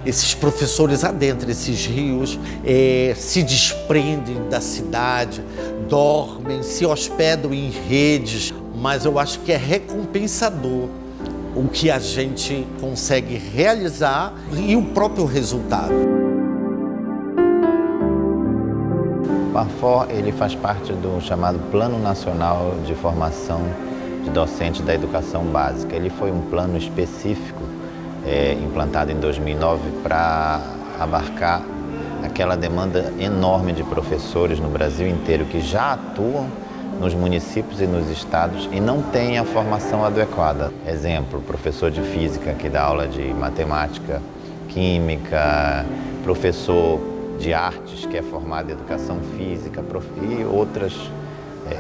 esses professores adentram esses rios, se desprendem da cidade, dormem, se hospedam em redes, mas eu acho que é recompensador o que a gente consegue realizar e o próprio resultado. O Parfor, ele faz parte do chamado Plano Nacional de Formação de Docentes da Educação Básica. Ele foi um plano específico implantado em 2009 para abarcar aquela demanda enorme de professores no Brasil inteiro que já atuam nos municípios e nos estados e não têm a formação adequada. Exemplo, professor de física que dá aula de matemática, química, professor de artes que é formado em educação física e outras,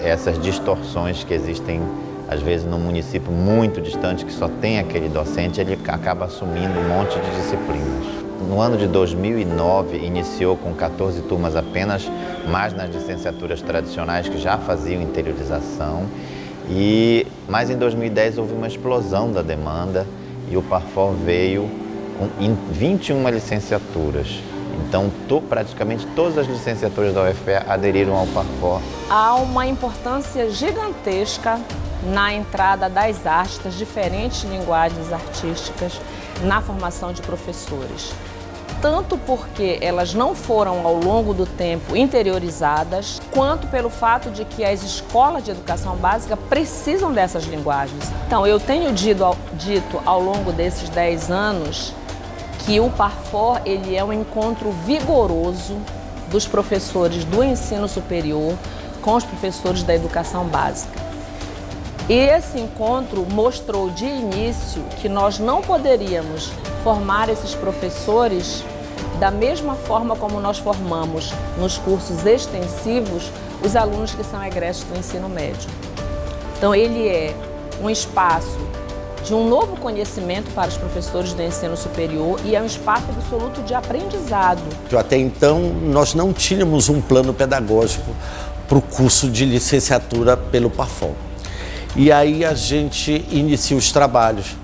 essas distorções que existem às vezes num município muito distante que só tem aquele docente, ele acaba assumindo um monte de disciplinas. No ano de 2009, iniciou com 14 turmas apenas, mais nas licenciaturas tradicionais que já faziam interiorização. Mas em 2010 houve uma explosão da demanda e o Parfor veio em 21 licenciaturas. Então, praticamente todas as licenciaturas da UFPE aderiram ao Parfor. Há uma importância gigantesca na entrada das artes, das diferentes linguagens artísticas, na formação de professores. Tanto porque elas não foram ao longo do tempo interiorizadas, quanto pelo fato de que as escolas de educação básica precisam dessas linguagens. Então, eu tenho dito ao longo desses 10 anos que o Parfor ele é um encontro vigoroso dos professores do ensino superior com os professores da educação básica. E esse encontro mostrou de início que nós não poderíamos formar esses professores da mesma forma como nós formamos nos cursos extensivos os alunos que são egressos do ensino médio. Então ele é um espaço de um novo conhecimento para os professores do ensino superior e é um espaço absoluto de aprendizado. Até então, nós não tínhamos um plano pedagógico para o curso de licenciatura pelo Parfor. E aí a gente inicia os trabalhos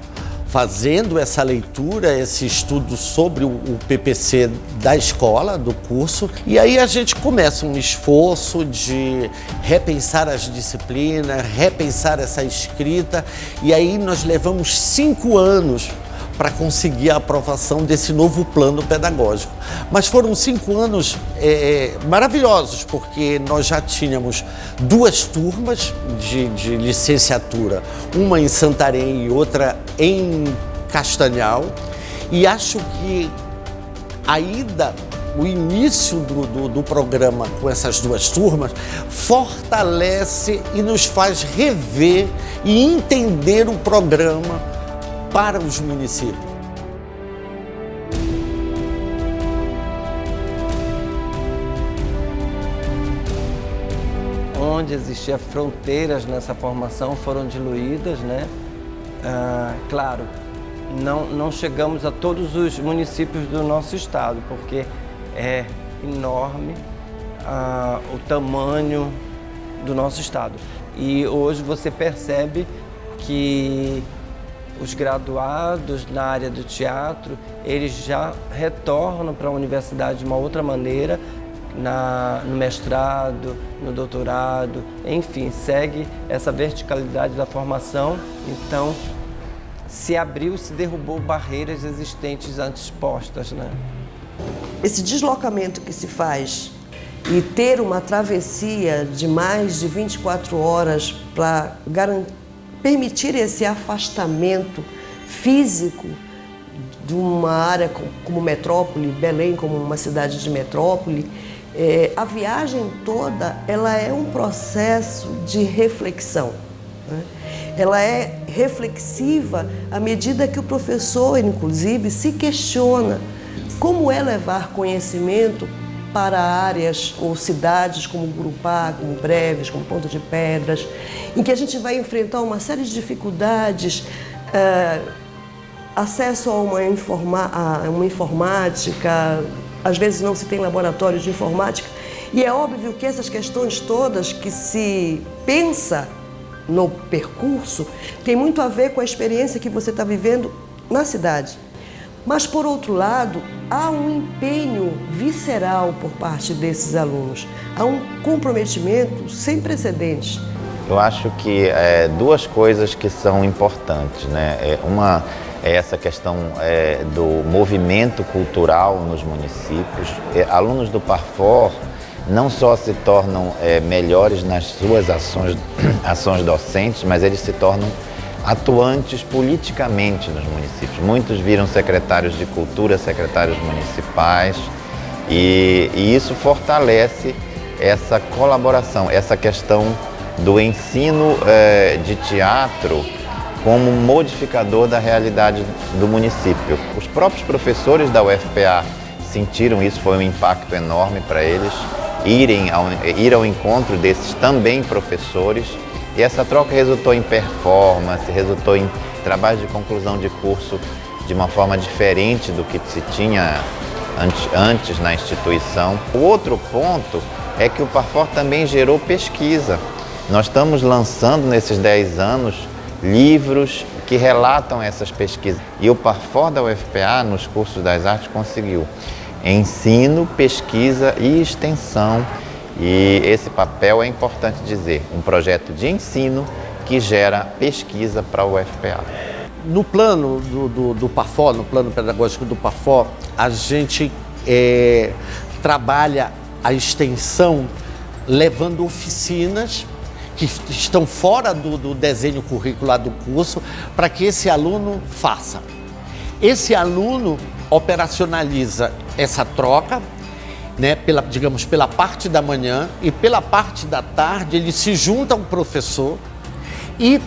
fazendo essa leitura, esse estudo sobre o PPC da escola, do curso, e aí a gente começa um esforço de repensar as disciplinas, repensar essa escrita, e aí nós levamos 5 anos para conseguir a aprovação desse novo plano pedagógico. Mas foram 5 anos maravilhosos, porque nós já tínhamos 2 turmas de licenciatura, uma em Santarém e outra em Castanhal, e acho que o início do programa com essas 2 turmas fortalece e nos faz rever e entender o programa para os municípios. Onde existiam fronteiras nessa formação foram diluídas, né? Claro, não chegamos a todos os municípios do nosso estado, porque é enorme o tamanho do nosso estado. E hoje você percebe que os graduados na área do teatro, eles já retornam para a universidade de uma outra maneira, no mestrado, no doutorado, enfim, segue essa verticalidade da formação. Então, se abriu, se derrubou barreiras existentes antes postas, né? Esse deslocamento que se faz e ter uma travessia de mais de 24 horas para permitir esse afastamento físico de uma área como metrópole, Belém como uma cidade de metrópole, a viagem toda ela é um processo de reflexão, né? Ela é reflexiva à medida que o professor, inclusive, se questiona como é levar conhecimento para áreas ou cidades como Gurupá, como Breves, como Ponta de Pedras, em que a gente vai enfrentar uma série de dificuldades, acesso a uma informática, às vezes não se tem laboratório de informática, e é óbvio que essas questões todas que se pensa no percurso tem muito a ver com a experiência que você está vivendo na cidade. Mas, por outro lado, há um empenho visceral por parte desses alunos, há um comprometimento sem precedentes. Eu acho que duas coisas que são importantes, né? Uma é essa questão do movimento cultural nos municípios. Alunos do Parfor não só se tornam melhores nas suas ações docentes, mas eles se tornam atuantes politicamente nos municípios. Muitos viram secretários de cultura, secretários municipais, e isso fortalece essa colaboração, essa questão do ensino de teatro como modificador da realidade do município. Os próprios professores da UFPA sentiram isso, foi um impacto enorme para eles, ir ao encontro desses também professores. E essa troca resultou em performance, resultou em trabalho de conclusão de curso de uma forma diferente do que se tinha antes na instituição. O outro ponto é que o Parfor também gerou pesquisa. Nós estamos lançando nesses 10 anos livros que relatam essas pesquisas. E o Parfor da UFPA, nos cursos das artes, conseguiu ensino, pesquisa e extensão. E esse papel é importante dizer, um projeto de ensino que gera pesquisa para o UFPA. No plano do Parfor, no plano pedagógico do Parfor, a gente trabalha a extensão levando oficinas que estão fora do desenho curricular do curso para que esse aluno faça. Esse aluno operacionaliza essa troca, né, pela parte da manhã, e pela parte da tarde ele se junta ao professor e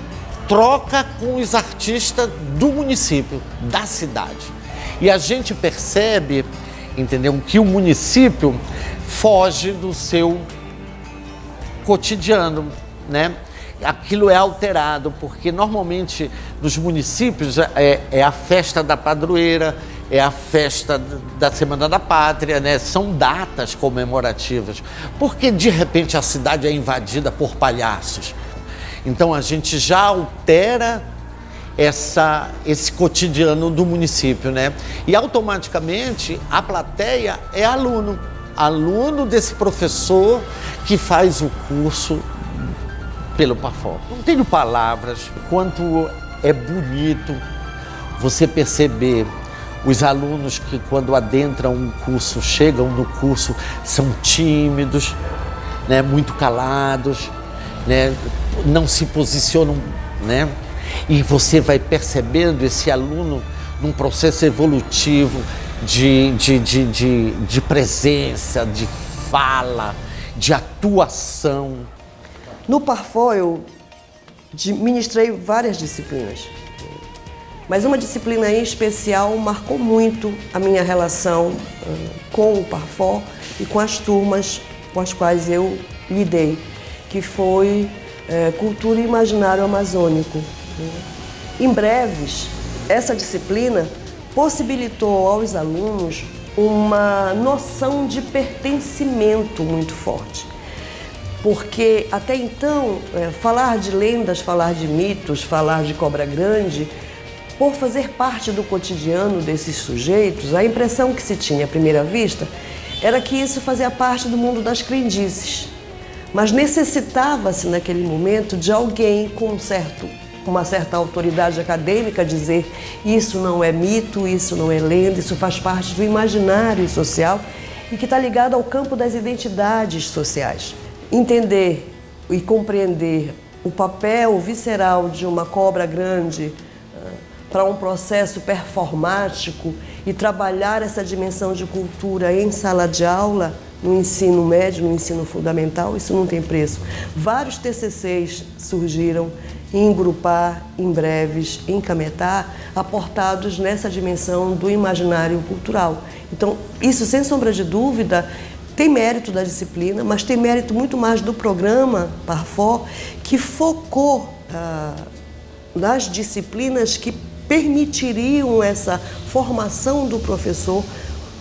troca com os artistas do município, da cidade. E a gente percebe, entendeu, que o município foge do seu cotidiano, né? Aquilo é alterado, porque normalmente nos municípios é a festa da padroeira, é a festa da Semana da Pátria, né? São datas comemorativas, porque de repente a cidade é invadida por palhaços. Então a gente já altera esse cotidiano do município, né? E automaticamente a plateia é aluno desse professor que faz o curso pelo Parfor. Não tenho palavras quanto é bonito você perceber os alunos que, quando adentram um curso, chegam no curso, são tímidos, né, muito calados, né, não se posicionam, né? E você vai percebendo esse aluno num processo evolutivo de presença, de fala, de atuação. No Parfor eu ministrei várias disciplinas, mas uma disciplina em especial marcou muito a minha relação com o Parfor e com as turmas com as quais eu lidei, que foi Cultura e Imaginário Amazônico. Em breves, essa disciplina possibilitou aos alunos uma noção de pertencimento muito forte. Porque até então, falar de lendas, falar de mitos, falar de cobra grande, por fazer parte do cotidiano desses sujeitos, a impressão que se tinha à primeira vista era que isso fazia parte do mundo das crendices. Mas necessitava-se naquele momento de alguém com uma certa autoridade acadêmica dizer: isso não é mito, isso não é lenda, isso faz parte do imaginário social e que está ligado ao campo das identidades sociais. Entender e compreender o papel visceral de uma cobra grande para um processo performático e trabalhar essa dimensão de cultura em sala de aula, no ensino médio, no ensino fundamental, isso não tem preço. Vários TCCs surgiram em Grupar, em Breves, em Cametá, aportados nessa dimensão do imaginário cultural. Então, isso, sem sombra de dúvida, tem mérito da disciplina, mas tem mérito muito mais do programa Parfor, que focou nas disciplinas que permitiriam essa formação do professor,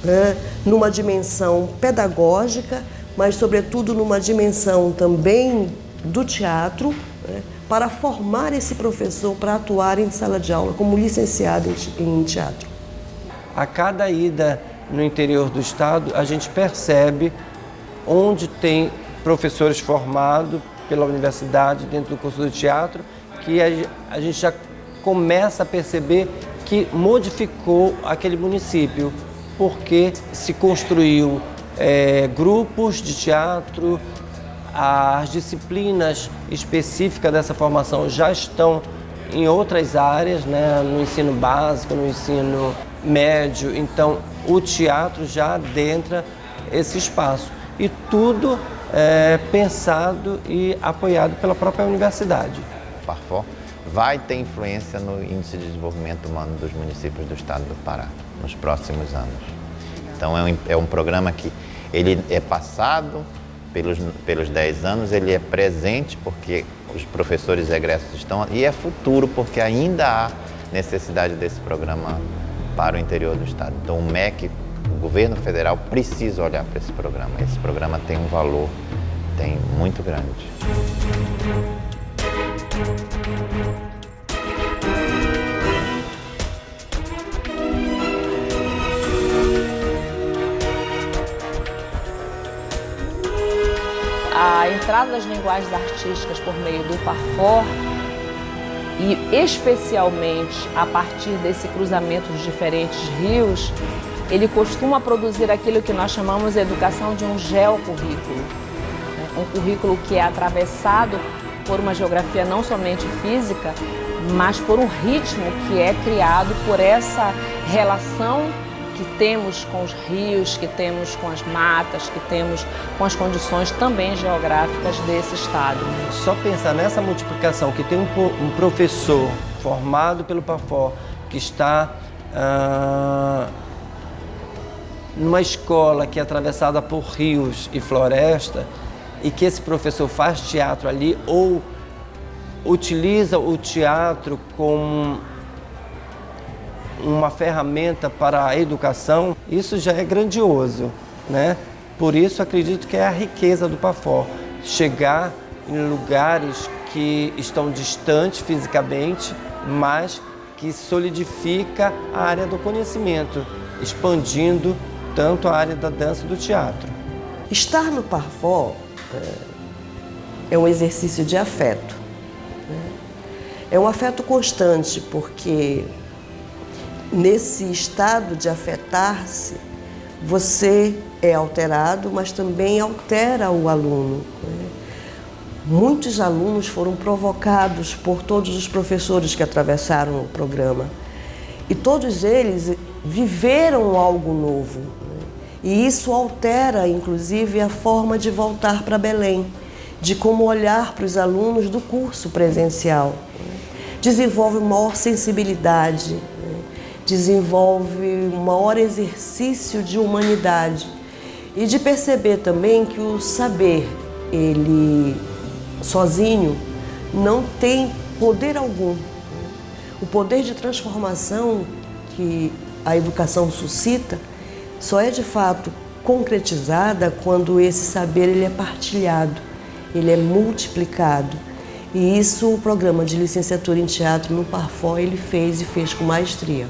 né, numa dimensão pedagógica, mas, sobretudo, numa dimensão também do teatro, né, para formar esse professor para atuar em sala de aula como licenciado em teatro. A cada ida no interior do estado, a gente percebe onde tem professores formados pela universidade dentro do curso de teatro, que a gente já começa a perceber que modificou aquele município, porque se construiu grupos de teatro, as disciplinas específicas dessa formação já estão em outras áreas, né, no ensino básico, no ensino médio, então o teatro já adentra esse espaço. E tudo pensado e apoiado pela própria universidade. O Parfor vai ter influência no Índice de Desenvolvimento Humano dos municípios do estado do Pará nos próximos anos. Então é um programa que ele é passado pelos 10 anos, ele é presente porque os professores egressos estão, e é futuro porque ainda há necessidade desse programa para o interior do estado. Então o MEC, o governo federal, precisa olhar para esse programa. Esse programa tem um valor muito grande. A entrada das linguagens artísticas por meio do Parfor, e especialmente a partir desse cruzamento de diferentes rios, ele costuma produzir aquilo que nós chamamos de educação de um geocurrículo. Um currículo que é atravessado por uma geografia não somente física, mas por um ritmo que é criado por essa relação que temos com os rios, que temos com as matas, que temos com as condições também geográficas desse estado. Só pensar nessa multiplicação, que tem um professor formado pelo Parfor, que está numa escola que é atravessada por rios e floresta, e que esse professor faz teatro ali ou utiliza o teatro como uma ferramenta para a educação, isso já é grandioso, né? Por isso acredito que é a riqueza do Parfor, chegar em lugares que estão distantes fisicamente, mas que solidifica a área do conhecimento, expandindo tanto a área da dança e do teatro. Estar no Parfor é um exercício de afeto. É um afeto constante, porque nesse estado de afetar-se, você é alterado, mas também altera o aluno. Muitos alunos foram provocados por todos os professores que atravessaram o programa. E todos eles viveram algo novo. E isso altera, inclusive, a forma de voltar para Belém, de como olhar para os alunos do curso presencial. Desenvolve uma maior sensibilidade, desenvolve um maior exercício de humanidade e de perceber também que o saber, ele sozinho, não tem poder algum. O poder de transformação que a educação suscita só é de fato concretizada quando esse saber ele é partilhado, ele é multiplicado. E isso o programa de licenciatura em teatro no Parfor ele fez e fez com maestria.